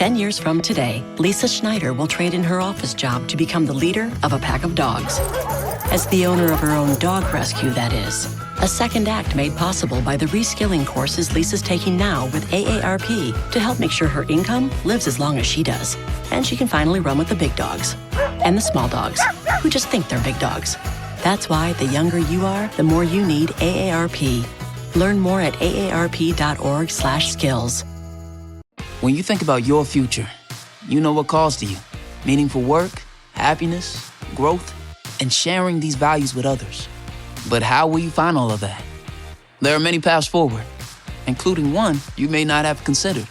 10 years from today, Lisa Schneider will trade in her office job to become the leader of a pack of dogs. As the owner of her own dog rescue, that is. A second act made possible by the reskilling courses Lisa's taking now with AARP to help make sure her income lives as long as she does. And she can finally run with the big dogs. And the small dogs, who just think they're big dogs. That's why the younger you are, the more you need AARP. Learn more at aarp.org/skills. When you think about your future, you know what calls to you. Meaningful work, happiness, growth, and sharing these values with others. But how will you find all of that? There are many paths forward, including one you may not have considered.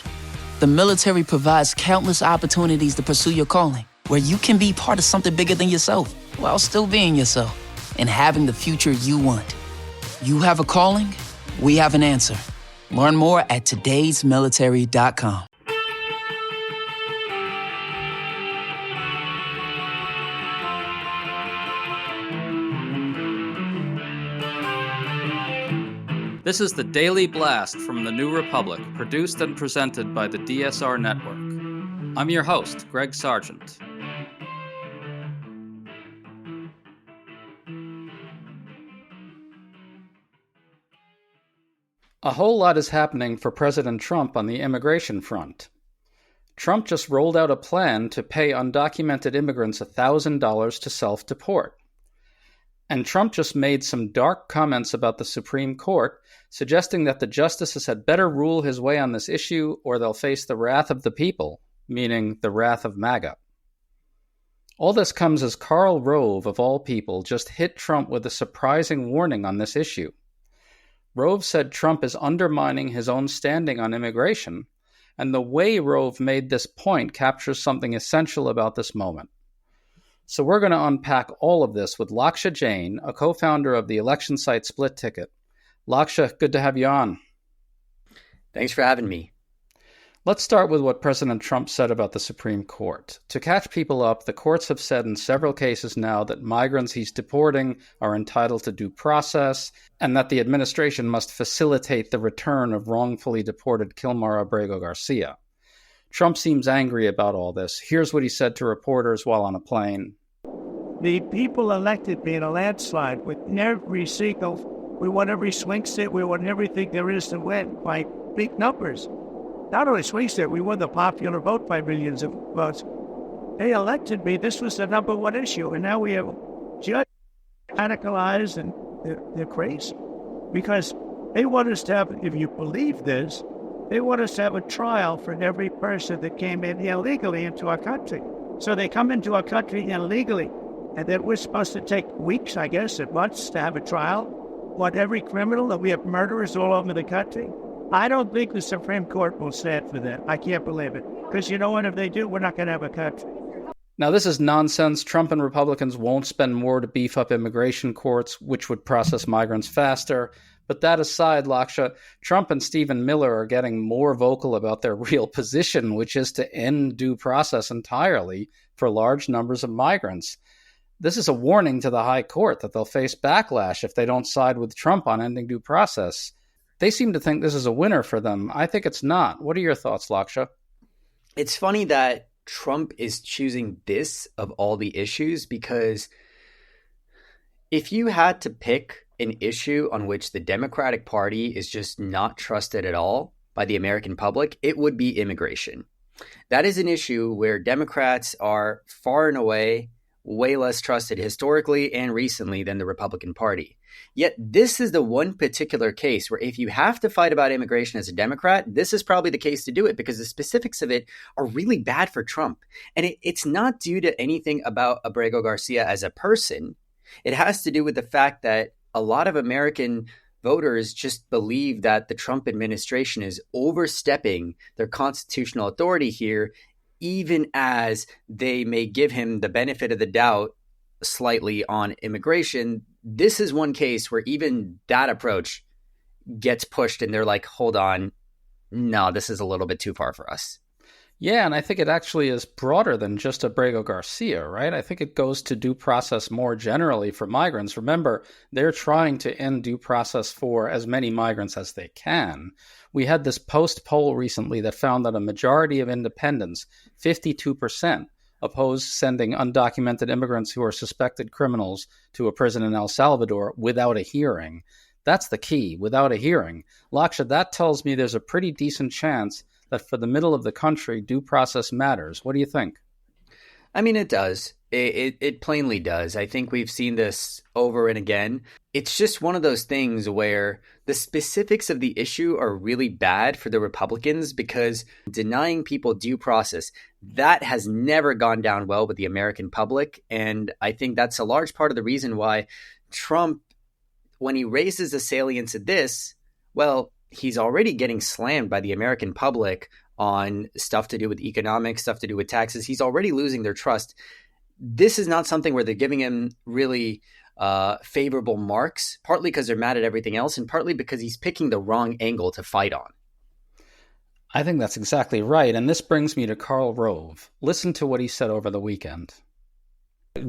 The military provides countless opportunities to pursue your calling, where you can be part of something bigger than yourself, while still being yourself, and having the future you want. You have a calling, we have an answer. Learn more at todaysmilitary.com. This is the Daily Blast from the New Republic, produced and presented by the DSR Network. I'm your host, Greg Sargent. A whole lot is happening for President Trump on the immigration front. Trump just rolled out a plan to pay undocumented immigrants $1,000 to self-deport. And Trump just made some dark comments about the Supreme Court, suggesting that the justices had better rule his way on this issue or they'll face the wrath of the people, meaning the wrath of MAGA. All this comes as Karl Rove, of all people, just hit Trump with a surprising warning on this issue. Rove said Trump is undermining his own standing on immigration, and the way Rove made this point captures something essential about this moment. So we're going to unpack all of this with Laksha Jain, a co-founder of the election site Split Ticket. Laksha, good to have you on. Thanks for having me. Let's start with what President Trump said about the Supreme Court. To catch people up, the courts have said in several cases now that migrants he's deporting are entitled to due process and that the administration must facilitate the return of wrongfully deported Kilmar Abrego Garcia. Trump seems angry about all this. Here's what he said to reporters while on a plane. The people elected me in a landslide with every single, we won every swing state, we won everything there is to win by big numbers. Not only swing state, we won the popular vote by millions of votes. They elected me. This was the number one issue. And now we have judges radicalized and they're crazy. Because they want us to have, if you believe this, they want us to have a trial for every person that came in illegally into our country. So they come into our country illegally, and then we're supposed to take weeks, I guess, and months to have a trial on every criminal, and we have murderers all over the country. I don't think the Supreme Court will stand for that. I can't believe it. Because you know what? If they do, we're not going to have a country. Now, this is nonsense. Trump and Republicans won't spend more to beef up immigration courts, which would process migrants faster. But that aside, Laksha, Trump and Stephen Miller are getting more vocal about their real position, which is to end due process entirely for large numbers of migrants. This is a warning to the High Court that they'll face backlash if they don't side with Trump on ending due process. They seem to think this is a winner for them. I think it's not. What are your thoughts, Laksha? It's funny that Trump is choosing this of all the issues, because if you had to pick an issue on which the Democratic Party is just not trusted at all by the American public, it would be immigration. That is an issue where Democrats are far and away way less trusted historically and recently than the Republican Party. Yet this is the one particular case where if you have to fight about immigration as a Democrat, this is probably the case to do it, because the specifics of it are really bad for Trump. And it's not due to anything about Abrego Garcia as a person. It has to do with the fact that a lot of American voters just believe that the Trump administration is overstepping their constitutional authority here, even as they may give him the benefit of the doubt slightly on immigration. This is one case where even that approach gets pushed and they're like, hold on, no, this is a little bit too far for us. Yeah, and I think it actually is broader than just Abrego Garcia, right? I think it goes to due process more generally for migrants. Remember, they're trying to end due process for as many migrants as they can. We had this Post poll recently that found that a majority of independents, 52%, oppose sending undocumented immigrants who are suspected criminals to a prison in El Salvador without a hearing. That's the key, without a hearing. Laksha, that tells me there's a pretty decent chance that for the middle of the country, due process matters. What do you think? I mean, it does. It plainly does. I think we've seen this over and again. It's just one of those things where the specifics of the issue are really bad for the Republicans because denying people due process, that has never gone down well with the American public. And I think that's a large part of the reason why Trump, when he raises the salience of this, well, he's already getting slammed by the American public on stuff to do with economics, stuff to do with taxes. He's already losing their trust. This is not something where they're giving him really favorable marks, partly because they're mad at everything else and partly because he's picking the wrong angle to fight on. I think that's exactly right. And this brings me to Karl Rove. Listen to what he said over the weekend.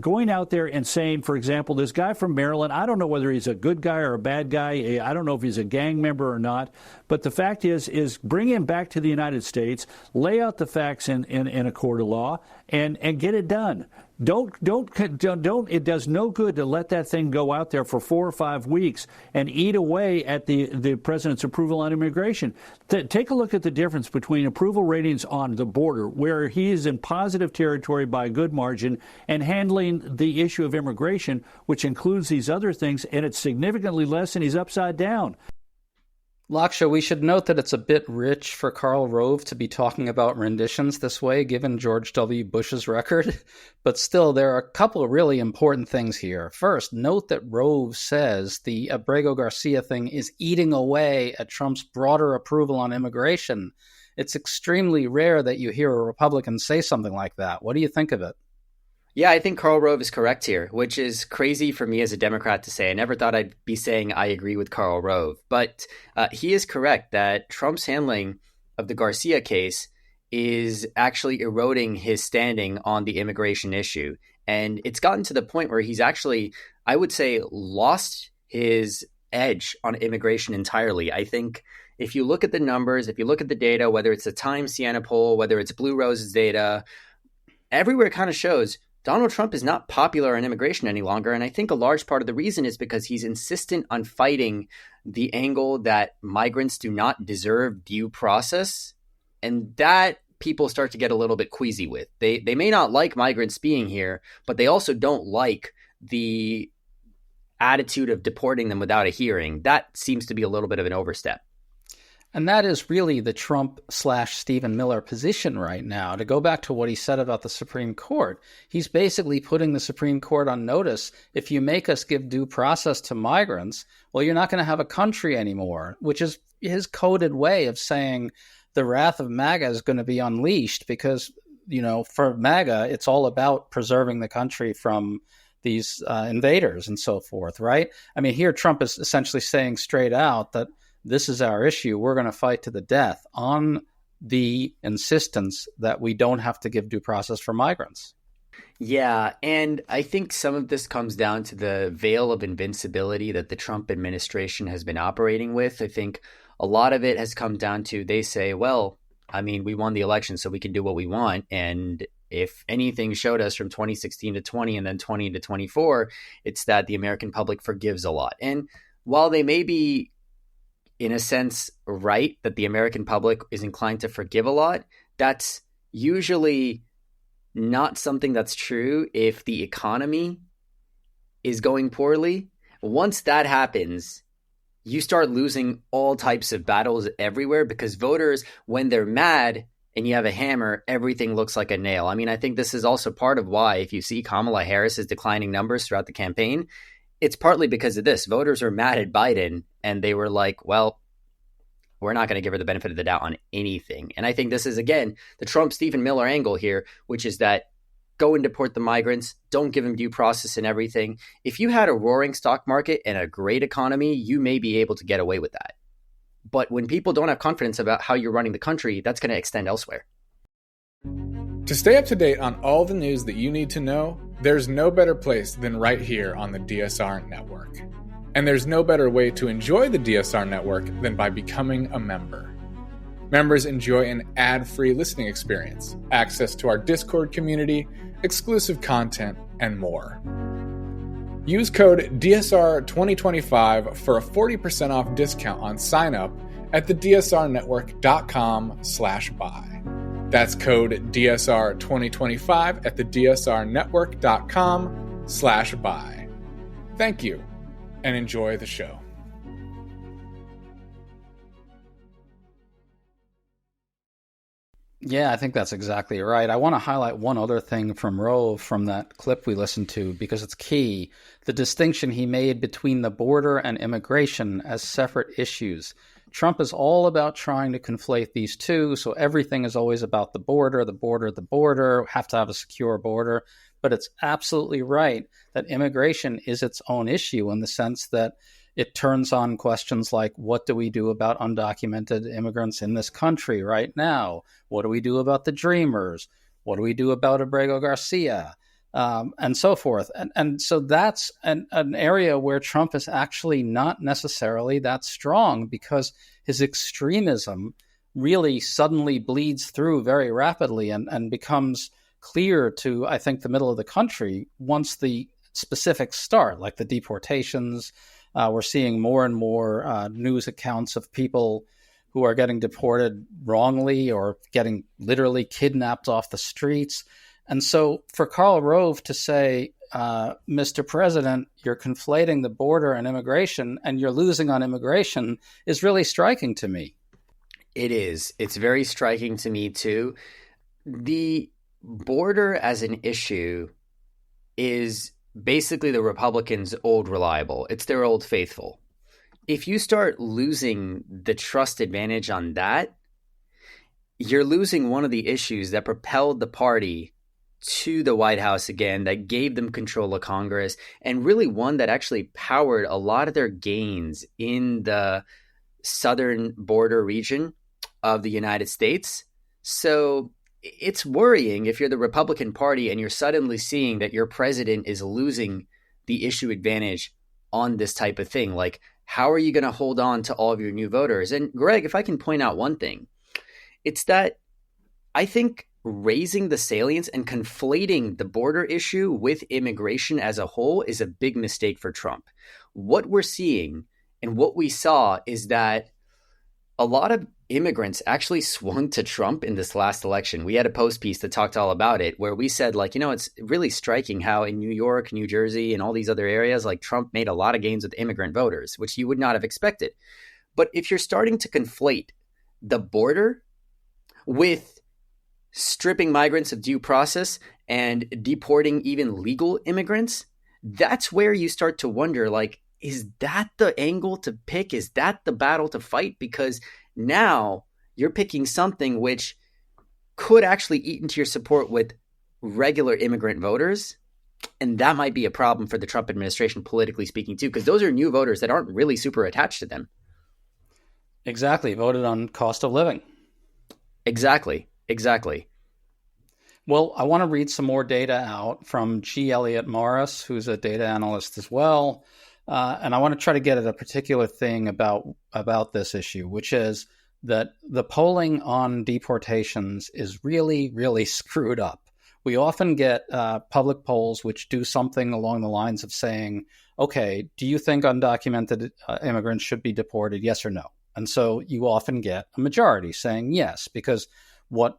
Going out there and saying, for example, this guy from Maryland, I don't know whether he's a good guy or a bad guy. I don't know if he's a gang member or not. But the fact is bring him back to the United States, lay out the facts in a court of law, and get it done. Don't. It does no good to let that thing go out there for 4 or 5 weeks and eat away at the president's approval on immigration. Take a look at the difference between approval ratings on the border, where he is in positive territory by a good margin, and handling the issue of immigration, which includes these other things, and it's significantly less, and he's upside down. Laksha, we should note that it's a bit rich for Karl Rove to be talking about renditions this way, given George W. Bush's record. But still, there are a couple of really important things here. First, note that Rove says the Abrego Garcia thing is eating away at Trump's broader approval on immigration. It's extremely rare that you hear a Republican say something like that. What do you think of it? Yeah, I think Karl Rove is correct here, which is crazy for me as a Democrat to say. I never thought I'd be saying I agree with Karl Rove, but he is correct that Trump's handling of the Garcia case is actually eroding his standing on the immigration issue. And it's gotten to the point where he's actually, I would say, lost his edge on immigration entirely. I think if you look at the numbers, if you look at the data, whether it's the Times Siena poll, whether it's Blue Rose's data, everywhere kind of shows Donald Trump is not popular on immigration any longer. And I think a large part of the reason is because he's insistent on fighting the angle that migrants do not deserve due process. And that people start to get a little bit queasy with. They may not like migrants being here, but they also don't like the attitude of deporting them without a hearing. That seems to be a little bit of an overstep. And that is really the Trump/Stephen Miller position right now. To go back to what he said about the Supreme Court, he's basically putting the Supreme Court on notice. If you make us give due process to migrants, well, you're not going to have a country anymore, which is his coded way of saying the wrath of MAGA is going to be unleashed because, you know, for MAGA, it's all about preserving the country from these invaders and so forth, right? I mean, here Trump is essentially saying straight out that this is our issue. We're going to fight to the death on the insistence that we don't have to give due process for migrants. Yeah, and I think some of this comes down to the veil of invincibility that the Trump administration has been operating with. I think a lot of it has come down to they say, well, I mean, we won the election, so we can do what we want. And if anything showed us from 2016 to 20 and then 20 to 24, it's that the American public forgives a lot. And while they may be in a sense, right, that the American public is inclined to forgive a lot, that's usually not something that's true if the economy is going poorly. Once that happens, you start losing all types of battles everywhere because voters, when they're mad and you have a hammer, everything looks like a nail. I mean, I think this is also part of why if you see Kamala Harris's declining numbers throughout the campaign, it's partly because of this. Voters are mad at Biden and they were like, well, we're not going to give her the benefit of the doubt on anything. And I think this is, again, the Trump-Stephen Miller angle here, which is that go and deport the migrants, don't give them due process and everything. If you had a roaring stock market and a great economy, you may be able to get away with that. But when people don't have confidence about how you're running the country, that's going to extend elsewhere. To stay up to date on all the news that you need to know, there's no better place than right here on the DSR Network. And there's no better way to enjoy the DSR Network than by becoming a member. Members enjoy an ad-free listening experience, access to our Discord community, exclusive content, and more. Use code DSR2025 for a 40% off discount on sign-up at thedsrnetwork.com/buy. That's code DSR2025 at thedsrnetwork.com/buy. Thank you, and enjoy the show. Yeah, I think that's exactly right. I want to highlight one other thing from Rove from that clip we listened to because it's key. The distinction he made between the border and immigration as separate issues. Trump is all about trying to conflate these two, so everything is always about the border, have to have a secure border. But it's absolutely right that immigration is its own issue in the sense that it turns on questions like, what do we do about undocumented immigrants in this country right now? What do we do about the Dreamers? What do we do about Abrego Garcia? And so forth. And so that's an area where Trump is actually not necessarily that strong because his extremism really suddenly bleeds through very rapidly and becomes clear to, I think, the middle of the country once the specifics start, like the deportations. We're seeing more and more news accounts of people who are getting deported wrongly or getting literally kidnapped off the streets. And so for Karl Rove to say, Mr. President, you're conflating the border and immigration and you're losing on immigration is really striking to me. It is. It's very striking to me, too. The border as an issue is basically the Republicans' old reliable. It's their old faithful. If you start losing the trust advantage on that, you're losing one of the issues that propelled the party to the White House again, that gave them control of Congress, and really one that actually powered a lot of their gains in the southern border region of the United States. So it's worrying if you're the Republican Party and you're suddenly seeing that your president is losing the issue advantage on this type of thing. Like, how are you going to hold on to all of your new voters? And Greg, if I can point out one thing, it's that I think raising the salience and conflating the border issue with immigration as a whole is a big mistake for Trump. What we're seeing and what we saw is that a lot of immigrants actually swung to Trump in this last election. We had a post piece that talked all about it, where we said, like, it's really striking how in New York, New Jersey, and all these other areas, like, Trump made a lot of gains with immigrant voters, which you would not have expected. But if you're starting to conflate the border with stripping migrants of due process and deporting even legal immigrants, that's where you start to wonder, like, is that the angle to pick? Is that the battle to fight? Because now you're picking something which could actually eat into your support with regular immigrant voters. And that might be a problem for the Trump administration, politically speaking, too, because those are new voters that aren't really super attached to them. Exactly. Voted on cost of living. Exactly. Well, I want to read some more data out from G. Elliott Morris, who's a data analyst as well. And I want to try to get at a particular thing about this issue, which is that the polling on deportations is really, really screwed up. We often get public polls which do something along the lines of saying, okay, do you think undocumented immigrants should be deported, yes or no? And so you often get a majority saying yes, because what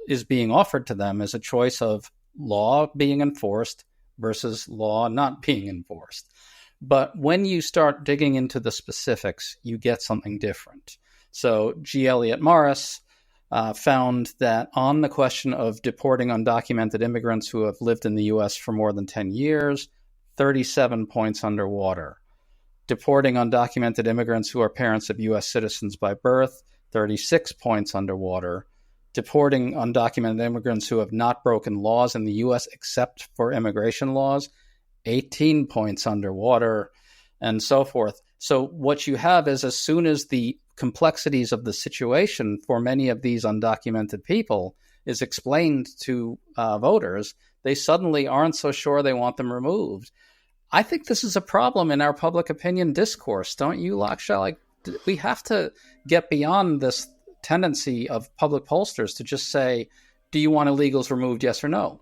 is being offered to them is a choice of law being enforced versus law not being enforced. But when you start digging into the specifics, you get something different. So G. Elliott Morris found that on the question of deporting undocumented immigrants who have lived in the U.S. for more than 10 years, 37 points underwater. Deporting undocumented immigrants who are parents of U.S. citizens by birth, 36 points underwater. Deporting undocumented immigrants who have not broken laws in the U.S. except for immigration laws, 18 points underwater, and so forth. So what you have is, as soon as the complexities of the situation for many of these undocumented people is explained to voters, they suddenly aren't so sure they want them removed. I think this is a problem in our public opinion discourse, don't you, Laksha? Like, we have to get beyond this tendency of public pollsters to just say, do you want illegals removed, yes or no?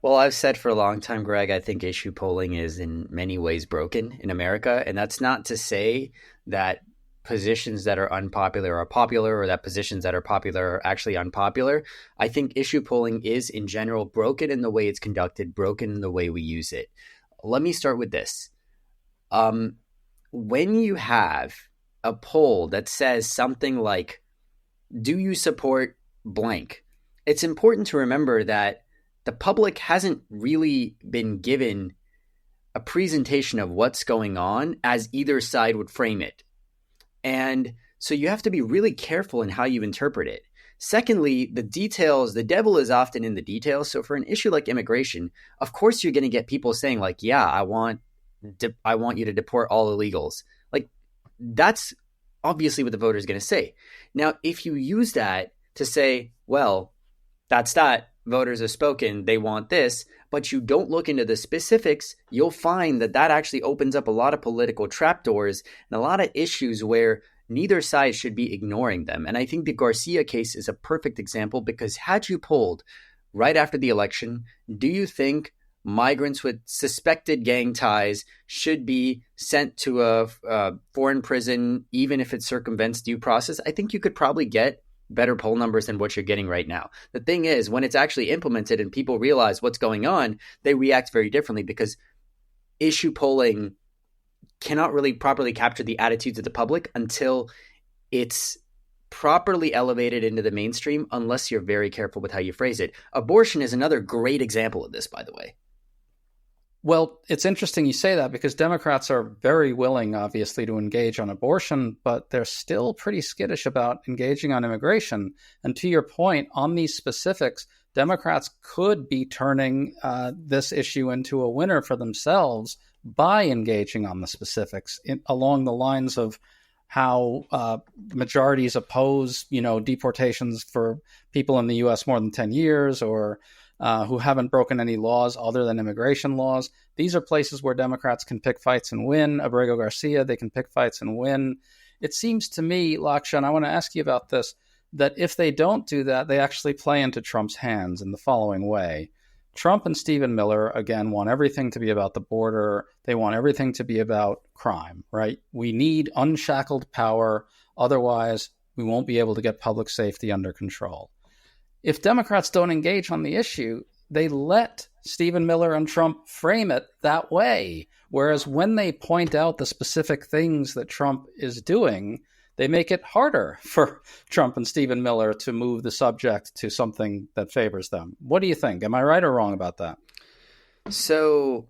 Well, I've said for a long time, Greg, I think issue polling is in many ways broken in America. And that's not to say that positions that are unpopular are popular, or that positions that are popular are actually unpopular. I think issue polling is in general broken in the way it's conducted, broken in the way we use it. Let me start with this. When you have a poll that says something like, do you support blank? It's important to remember that the public hasn't really been given a presentation of what's going on as either side would frame it. And so you have to be really careful in how you interpret it. Secondly, the details, the devil is often in the details. So for an issue like immigration, of course you're going to get people saying like, yeah, I want you to deport all illegals. Like, that's obviously what the voter is going to say. Now, if you use that to say, well, that's that, voters have spoken, they want this, but you don't look into the specifics, you'll find that that actually opens up a lot of political trapdoors and a lot of issues where neither side should be ignoring them. And I think the Garcia case is a perfect example, because had you polled right after the election, do you think migrants with suspected gang ties should be sent to a foreign prison, even if it circumvents due process? I think you could probably get better poll numbers than what you're getting right now. The thing is, when it's actually implemented and people realize what's going on, they react very differently, because issue polling cannot really properly capture the attitudes of the public until it's properly elevated into the mainstream, unless you're very careful with how you phrase it. Abortion is another great example of this, by the way. Well, it's interesting you say that, because Democrats are very willing, obviously, to engage on abortion, but they're still pretty skittish about engaging on immigration. And to your point, on these specifics, Democrats could be turning this issue into a winner for themselves by engaging on the specifics along the lines of how majorities oppose, deportations for people in the U.S. more than 10 years, or who haven't broken any laws other than immigration laws. These are places where Democrats can pick fights and win. Abrego Garcia, they can pick fights and win. It seems to me, Laksha, and I want to ask you about this, that if they don't do that, they actually play into Trump's hands in the following way. Trump and Stephen Miller, again, want everything to be about the border. They want everything to be about crime, right? We need unshackled power. Otherwise, we won't be able to get public safety under control. If Democrats don't engage on the issue, they let Stephen Miller and Trump frame it that way. Whereas when they point out the specific things that Trump is doing, they make it harder for Trump and Stephen Miller to move the subject to something that favors them. What do you think? Am I right or wrong about that? So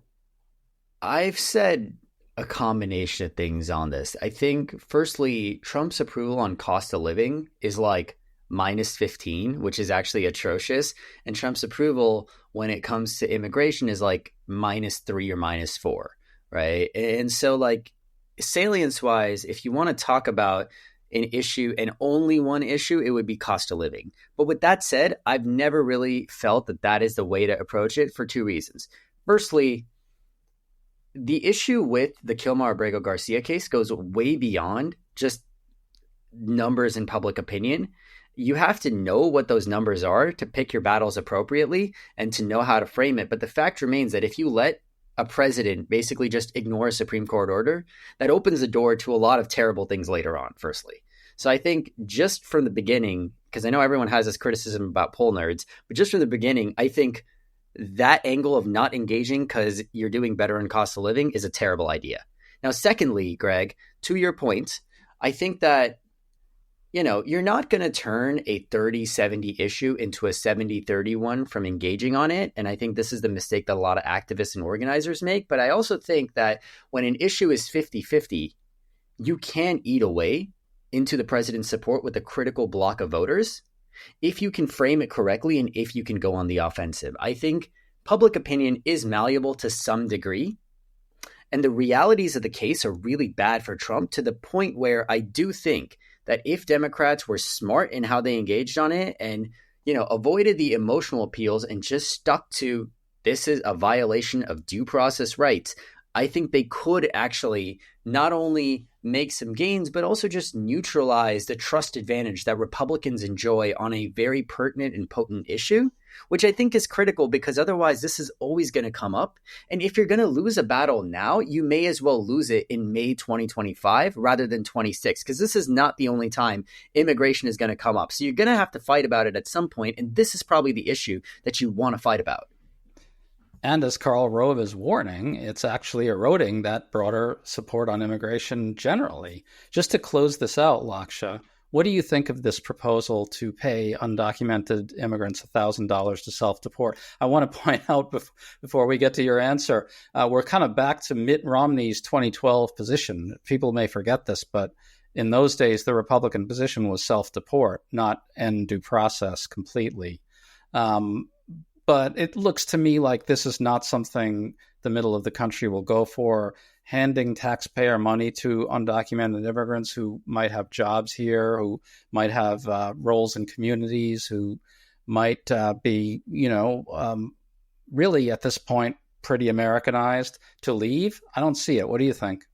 I've said a combination of things on this. I think, firstly, Trump's approval on cost of living is like minus 15, which is actually atrocious. And Trump's approval when it comes to immigration is like minus 3 or minus 4, right? And so, like, salience wise, if you want to talk about an issue and only one issue, it would be cost of living. But with that said, I've never really felt that that is the way to approach it for two reasons. Firstly, the issue with the Kilmar Abrego Garcia case goes way beyond just numbers in public opinion. You have to know what those numbers are to pick your battles appropriately and to know how to frame it. But the fact remains that if you let a president basically just ignore a Supreme Court order, that opens the door to a lot of terrible things later on, firstly. So I think just from the beginning, because I know everyone has this criticism about poll nerds, but just from the beginning, I think that angle of not engaging because you're doing better in cost of living is a terrible idea. Now, secondly, Greg, to your point, I think that you're not going to turn a 30-70 issue into a 70-30 one from engaging on it. And I think this is the mistake that a lot of activists and organizers make. But I also think that when an issue is 50-50, you can eat away into the president's support with a critical block of voters if you can frame it correctly and if you can go on the offensive. I think public opinion is malleable to some degree. And the realities of the case are really bad for Trump, to the point where I do think that if Democrats were smart in how they engaged on it and, avoided the emotional appeals and just stuck to this is a violation of due process rights, I think they could actually not only make some gains, but also just neutralize the trust advantage that Republicans enjoy on a very pertinent and potent issue, which I think is critical because otherwise this is always going to come up. And if you're going to lose a battle now, you may as well lose it in May 2025 rather than 26, because this is not the only time immigration is going to come up. So you're going to have to fight about it at some point, and this is probably the issue that you want to fight about. And as Karl Rove is warning, it's actually eroding that broader support on immigration generally. Just to close this out, Laksha, what do you think of this proposal to pay undocumented immigrants $1,000 to self-deport? I want to point out before we get to your answer, we're kind of back to Mitt Romney's 2012 position. People may forget this, but in those days, the Republican position was self-deport, not end due process completely. But it looks to me like this is not something the middle of the country will go for. Handing taxpayer money to undocumented immigrants who might have jobs here, who might have roles in communities, who might be, really at this point pretty Americanized to leave. I don't see it. What do you think?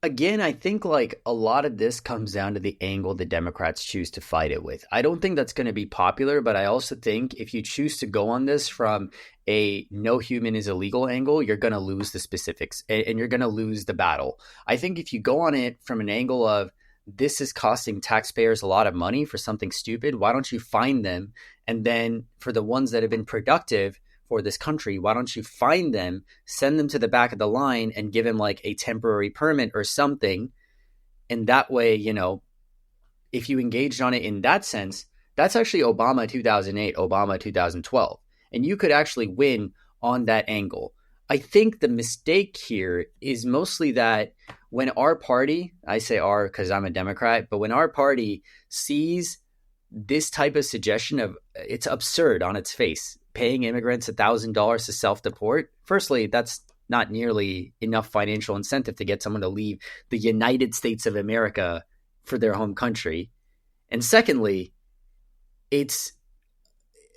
Again, I think like a lot of this comes down to the angle the Democrats choose to fight it with. I don't think that's going to be popular, but I also think if you choose to go on this from a no human is illegal angle, you're going to lose the specifics and you're going to lose the battle. I think if you go on it from an angle of this is costing taxpayers a lot of money for something stupid, why don't you find them? And then for the ones that have been productive for this country, why don't you find them, send them to the back of the line and give them like a temporary permit or something. And that way, if you engaged on it in that sense, that's actually Obama 2008, Obama 2012. And you could actually win on that angle. I think the mistake here is mostly that when our party, I say our because I'm a Democrat, but when our party sees this type of suggestion of it's absurd on its face, paying immigrants $1,000 to self-deport, firstly, that's not nearly enough financial incentive to get someone to leave the United States of America for their home country. And secondly, it's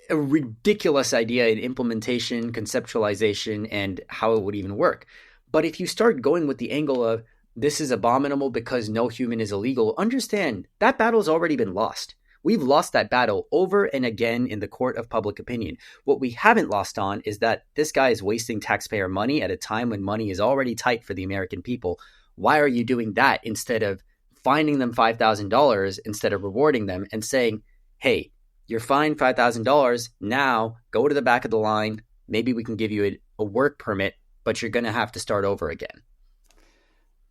a ridiculous idea in implementation, conceptualization, and how it would even work. But if you start going with the angle of this is abominable because no human is illegal, understand that battle's already been lost. We've lost that battle over and again in the court of public opinion. What we haven't lost on is that this guy is wasting taxpayer money at a time when money is already tight for the American people. Why are you doing that instead of finding them $5,000 instead of rewarding them and saying, hey, you're fined $5,000. Now go to the back of the line. Maybe we can give you a work permit, but you're going to have to start over again.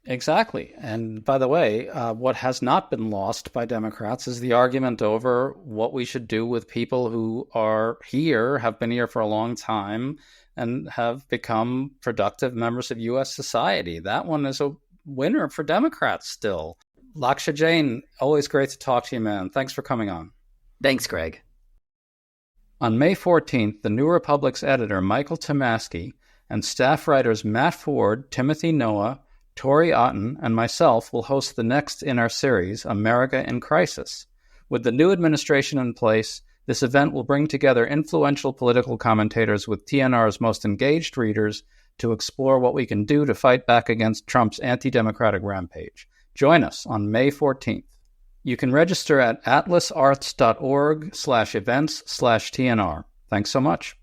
Exactly. And by the way, what has not been lost by Democrats is the argument over what we should do with people who are here, have been here for a long time, and have become productive members of U.S. society. That one is a winner for Democrats still. Laksha Jain, always great to talk to you, man. Thanks for coming on. Thanks, Greg. On May 14th, the New Republic's editor, Michael Tomasky, and staff writers Matt Ford, Timothy Noah, Tori Otten, and myself will host the next in our series, America in Crisis. With the new administration in place, this event will bring together influential political commentators with TNR's most engaged readers to explore what we can do to fight back against Trump's anti-democratic rampage. Join us on May 14th. You can register at atlasarts.org/events/TNR. Thanks so much.